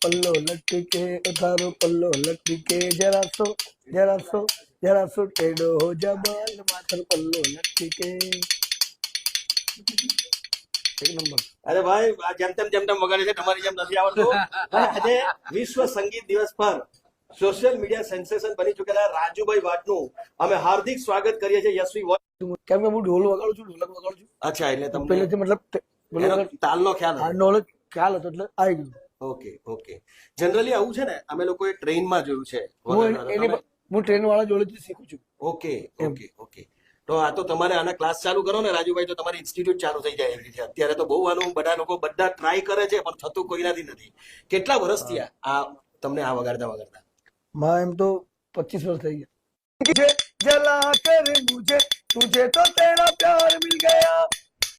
पल्लो लटके थारो पल्लो लटके जरा सो टेढ़ो हो जा बाल माथर पल्लो लटके एक नंबर। અરે ભાઈ આ જેમ તેમ વગાડે છે તમારી જેમ નથી આવડતું. ભાઈ આજે વિશ્વ સંગીત દિવસ પર સોશિયલ મીડિયા સેન્સેશન બની ચૂકેલા રાજુભાઈ વાટનું અમે હાર્દિક સ્વાગત કરીએ છીએ યશવી વોઇસ. કેમ કે હું ઢોલ વગાડું છું ઢોલક વગાડું છું અચ્છા એટલે તમને પહેલેથી મતલબ એનો તાલનો ખ્યાલ હતો. ઢોલક ખ્યાલ હતો એટલે આવી ગયું. ઓકે ઓકે જનરલી આવું છે ને અમે લોકોએ ટ્રેનમાં જોયું છે હું ટ્રેન વાળા જોડેથી શીખું છું. ઓકે ઓકે ઓકે તો આ તો તમારે આના ક્લાસ ચાલુ કરો ને રાજુભાઈ તો તમારી ઇન્સ્ટિટ્યૂટ ચાલુ થઈ જાય એવી રીતે. અત્યારે તો બહુ આનું બધા ટ્રાય કરે છે પણ થતું કોઈનાથી નથી. કેટલા વર્ષ થયા આ તમને આ વગાડતા? માં એમ તો 25 વર્ષ થઈ ગયા. जला कर मुझे तुझे तो तेरा प्यार मिल गया